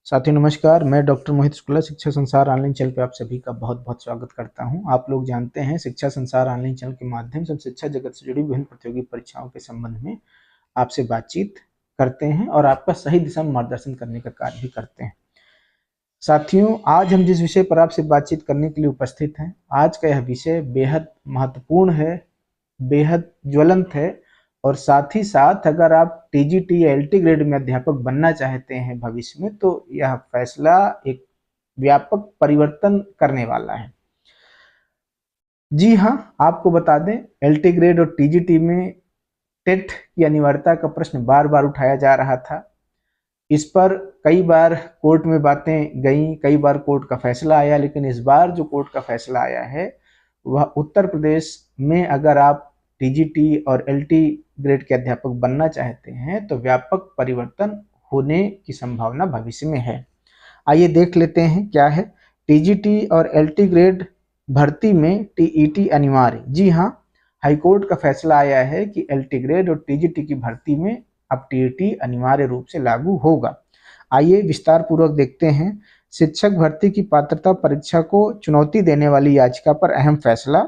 साथियों नमस्कार, मैं डॉक्टर मोहित शुक्ला शिक्षा संसार ऑनलाइन चैनल पे आप सभी का बहुत बहुत स्वागत करता हूं। आप लोग जानते हैं शिक्षा संसार ऑनलाइन चैनल के माध्यम से हम शिक्षा जगत से जुड़ी विभिन्न प्रतियोगी परीक्षाओं के संबंध में आपसे बातचीत करते हैं और आपका सही दिशा में मार्गदर्शन करने का कार्य भी करते हैं। साथियों, आज हम जिस विषय पर आपसे बातचीत करने के लिए उपस्थित हैं, आज का यह विषय बेहद महत्वपूर्ण है, बेहद ज्वलंत है और साथ ही साथ अगर आप टीजीटी या एलटी ग्रेड में अध्यापक बनना चाहते हैं भविष्य में, तो यह फैसला एक व्यापक परिवर्तन करने वाला है। जी हाँ, आपको बता दें, एलटी ग्रेड और टीजीटी में टेट की अनिवार्यता का प्रश्न बार बार उठाया जा रहा था। इस पर कई बार कोर्ट में बातें गई, कई बार कोर्ट का फैसला आया, लेकिन इस बार जो कोर्ट का फैसला आया है वह उत्तर प्रदेश में अगर आप टीजीटी और एलटी ग्रेड के अध्यापक बनना चाहते हैं तो व्यापक परिवर्तन होने की संभावना भविष्य में है। आइए देख लेते हैं क्या है। टीजीटी और एलटी ग्रेड भर्ती में टीईटी अनिवार्य। जी हाँ, हाईकोर्ट का फैसला आया है कि एलटी ग्रेड और टीजीटी की भर्ती में अब टीईटी अनिवार्य रूप से लागू होगा। आइए विस्तार पूर्वक देखते हैं। शिक्षक भर्ती की पात्रता परीक्षा को चुनौती देने वाली याचिका पर अहम फैसला।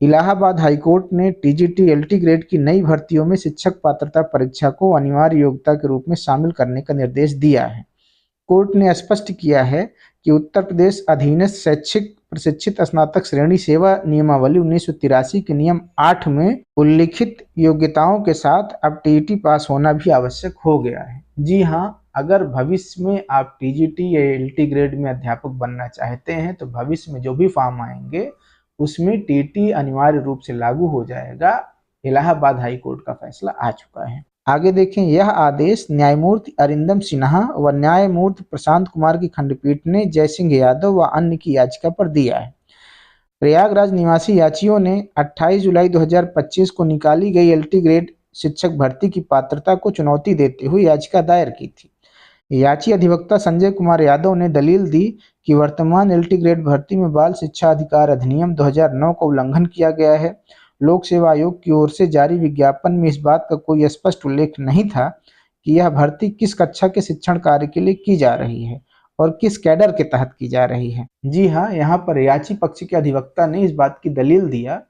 इलाहाबाद हाईकोर्ट ने टीजीटी एलटी ग्रेड की नई भर्तियों में शिक्षक पात्रता परीक्षा को अनिवार्य योग्यता के रूप में शामिल करने का निर्देश दिया है। कोर्ट ने स्पष्ट किया है कि उत्तर प्रदेश अधीनस्थ शैक्षिक प्रशिक्षित स्नातक श्रेणी सेवा नियमावली 1983 के नियम 8 में उल्लिखित योग्यताओं के साथ अब टीईटी पास होना भी आवश्यक हो गया है। जी हाँ, अगर भविष्य में आप टीजीटी या एलटी ग्रेड में अध्यापक बनना चाहते हैं तो भविष्य में जो भी फॉर्म आएंगे उसमें टीईटी अनिवार्य रूप से लागू हो जाएगा। इलाहाबाद हाईकोर्ट का फैसला आ चुका है। आगे देखें, यह आदेश न्यायमूर्ति अरिंदम सिन्हा व न्यायमूर्ति प्रशांत कुमार की खंडपीठ ने जयसिंह यादव व अन्य की याचिका पर दिया है। प्रयागराज निवासी याचियों ने 28 जुलाई 2025 को निकाली गई एलटी ग्रेड शिक्षक भर्ती की पात्रता को चुनौती देते हुए याचिका दायर की थी। याची अधिवक्ता संजय कुमार यादव ने दलील दी कि वर्तमान एलटी ग्रेड भर्ती में बाल शिक्षा अधिकार अधिनियम 2009 का उल्लंघन किया गया है। लोक सेवा आयोग की ओर से जारी विज्ञापन में इस बात का कोई स्पष्ट उल्लेख नहीं था कि यह भर्ती किस कक्षा के शिक्षण कार्य के लिए की जा रही है और किस कैडर के तहत की जा रही है। जी हाँ, यहाँ पर याची पक्ष के अधिवक्ता ने इस बात की दलील दिया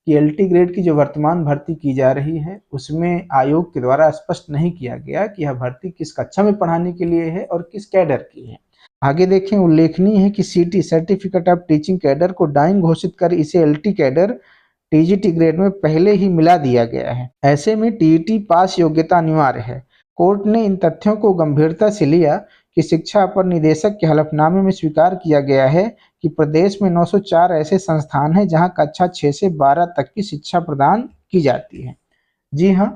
कि एलटी ग्रेड की जो वर्तमान भर्ती की जा रही है उसमें आयोग के द्वारा स्पष्ट नहीं किया गया कि यह भर्ती किस कक्षा में पढ़ाने के लिए है और किस कैडर की है। आगे देखें, उल्लेखनीय है कि सीटी सर्टिफिकेट ऑफ टीचिंग कैडर को डाइंग घोषित कर इसे एलटी कैडर टीजीटी ग्रेड में पहले ही मिला दिया गया है। ऐसे में टीईटी पास योग्यता अनिवार्य है। कोर्ट ने इन तथ्यों को गंभीरता से लिया कि शिक्षा अपर निदेशक के हलफनामे में स्वीकार किया गया है कि प्रदेश में 904 ऐसे संस्थान हैं जहां कक्षा 6 से 12 तक की शिक्षा प्रदान की जाती है। जी हाँ,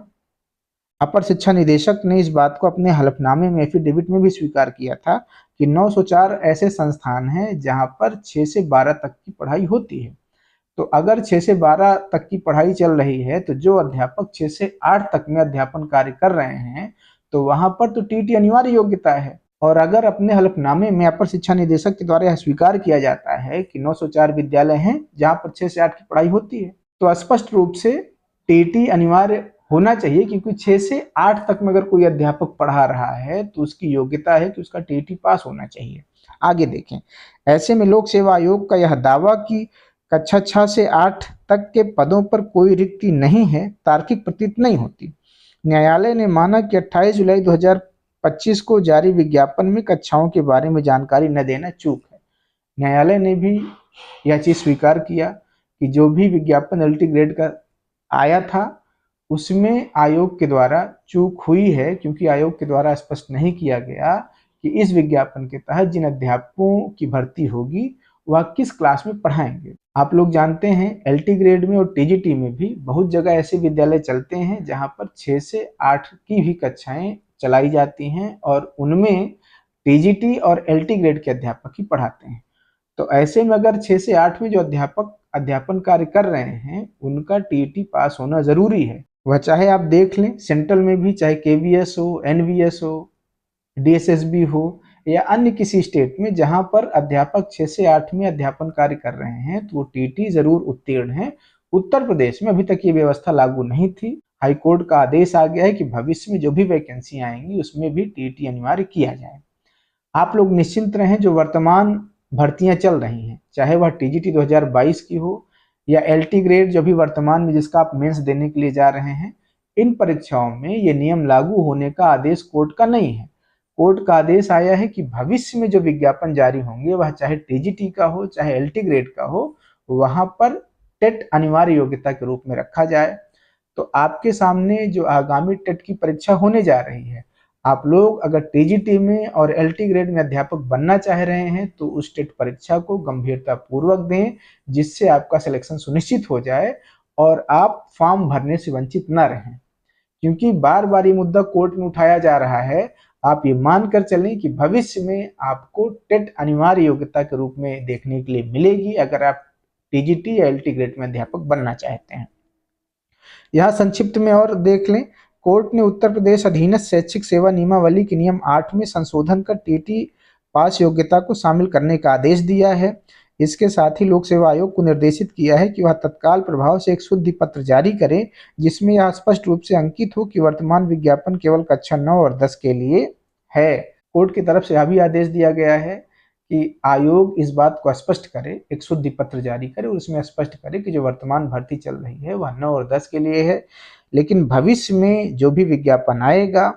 अपर शिक्षा निदेशक ने इस बात को अपने हलफनामे में एफिडेविट में भी स्वीकार किया था कि 904 ऐसे संस्थान हैं जहां पर 6 से 12 तक की पढ़ाई होती है। तो अगर 6 से 12 तक की पढ़ाई चल रही है तो जो अध्यापक 6 से 8 तक में अध्यापन कार्य कर रहे हैं तो वहां पर तो टीटी अनिवार्य योग्यता है। और अगर अपने हलफनामे में अपर शिक्षा निदेशक के द्वारा यह स्वीकार किया जाता है कि 904 विद्यालय हैं जहां पर 6 से 8 की पढ़ाई होती है तो स्पष्ट रूप से टीटी अनिवार्य होना चाहिए, क्योंकि 6 से 8 तक में अगर कोई अध्यापक पढ़ा रहा है तो उसकी योग्यता है कि उसका टीटी पास होना चाहिए। आगे देखें, ऐसे में लोक सेवा आयोग का यह दावा कि कक्षा 6 से 8 तक के पदों पर कोई रिक्ति नहीं है तार्किक प्रतीत नहीं होती। न्यायालय ने माना कि 28 जुलाई 2025 को जारी विज्ञापन में कक्षाओं के बारे में जानकारी न देना चूक है। न्यायालय ने भी यह चीज स्वीकार किया कि जो भी विज्ञापन एलटी ग्रेड का आया था उसमें आयोग के द्वारा चूक हुई है, क्योंकि आयोग के द्वारा स्पष्ट नहीं किया गया कि इस विज्ञापन के तहत जिन अध्यापकों की भर्ती होगी वह किस क्लास में पढ़ाएंगे। आप लोग जानते हैं एलटी ग्रेड में और टीजीटी में भी बहुत जगह ऐसे विद्यालय चलते हैं जहां पर 6 से 8 की भी कक्षाएं चलाई जाती हैं और उनमें टीजीटी और एलटी ग्रेड के अध्यापक ही पढ़ाते हैं। तो ऐसे में अगर 6 से 8 में जो अध्यापक अध्यापन कार्य कर रहे हैं उनका टीईटी पास होना जरूरी है। वह चाहे आप देख लें सेंट्रल में भी, चाहे केवीएस हो, एनवीएस हो, डीएसएसबी हो या अन्य किसी स्टेट में जहां पर अध्यापक 6 से 8 में अध्यापन कार्य कर रहे हैं तो वो टीटी जरूर उत्तीर्ण है। उत्तर प्रदेश में अभी तक ये व्यवस्था लागू नहीं थी। हाईकोर्ट का आदेश आ गया है कि भविष्य में जो भी वैकेंसी आएंगी उसमें भी टीटी अनिवार्य किया जाए। आप लोग निश्चिंत रहें, जो वर्तमान भर्तियां चल रही हैं, चाहे वह टीजीटी 2022 की हो या एलटी ग्रेड जो भी वर्तमान में जिसका आप मेंस देने के लिए जा रहे हैं, इन परीक्षाओं में ये नियम लागू होने का आदेश कोर्ट का नहीं है। कोर्ट का आदेश आया है कि भविष्य में जो विज्ञापन जारी होंगे, वह चाहे टीजीटी का हो चाहे एलटी ग्रेड का हो, वहां पर टेट अनिवार्य योग्यता के रूप में रखा जाए। तो आपके सामने जो आगामी टेट की परीक्षा होने जा रही है, आप लोग अगर टीजीटी में और एलटी ग्रेड में अध्यापक बनना चाह रहे हैं तो उस टेट परीक्षा को गंभीरता पूर्वक दें, जिससे आपका सिलेक्शन सुनिश्चित हो जाए और आप फॉर्म भरने से वंचित न रहें। क्योंकि बार बार ये मुद्दा कोर्ट में उठाया जा रहा है, आप ये मानकर चलें कि भविष्य में आपको टेट अनिवार्य योग्यता के रूप में देखने के लिए मिलेगी अगर आप टीजीटी या एलटी ग्रेड में अध्यापक बनना चाहते हैं। यहाँ संक्षिप्त में और देख लें, कोर्ट ने उत्तर प्रदेश अधीनस्थ शैक्षिक सेवा नियमावली के नियम 8 में संशोधन कर टीटी पास योग्यता को शामिल करने का आदेश दिया है। इसके साथ ही लोक सेवा आयोग को निर्देशित किया है कि वह तत्काल प्रभाव से एक शुद्धि पत्र जारी करे, जिसमें यह स्पष्ट रूप से अंकित हो कि वर्तमान विज्ञापन केवल कक्षा 9 और 10 के लिए है। कोर्ट की तरफ से यह भी आदेश दिया गया है कि आयोग इस बात को स्पष्ट करे, एक शुद्धि पत्र जारी करे और उसमें स्पष्ट करे कि जो वर्तमान भर्ती चल रही है वह 9 और 10 के लिए है, लेकिन भविष्य में जो भी विज्ञापन आएगा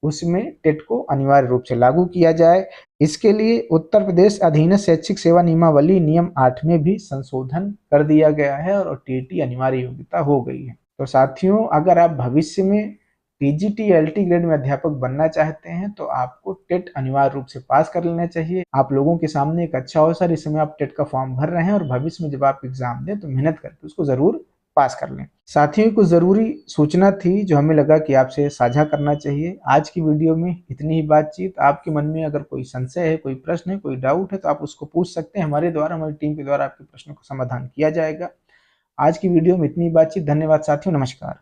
उसमें टेट को अनिवार्य रूप से लागू किया जाए। इसके लिए उत्तर प्रदेश अधीनस्थ शैक्षिक सेवा नियमावली नियम 8 में भी संशोधन कर दिया गया है और टीटी अनिवार्य योग्यता हो गई है। तो साथियों, अगर आप भविष्य में टीजीटी या एलटी ग्रेड में अध्यापक बनना चाहते हैं तो आपको टेट अनिवार्य रूप से पास कर लेना चाहिए। आप लोगों के सामने एक अच्छा अवसर, इस समय आप टेट का फॉर्म भर रहे हैं और भविष्य में जब आप एग्जाम दें तो मेहनत करके उसको जरूर पास कर लें। साथियों, कुछ ज़रूरी सूचना थी जो हमें लगा कि आपसे साझा करना चाहिए। आज की वीडियो में इतनी ही बातचीत। आपके मन में अगर कोई संशय है, कोई प्रश्न है, कोई डाउट है तो आप उसको पूछ सकते हैं। हमारे द्वारा, हमारी टीम के द्वारा आपके प्रश्नों का समाधान किया जाएगा। आज की वीडियो में इतनी बातचीत। धन्यवाद साथियों, नमस्कार।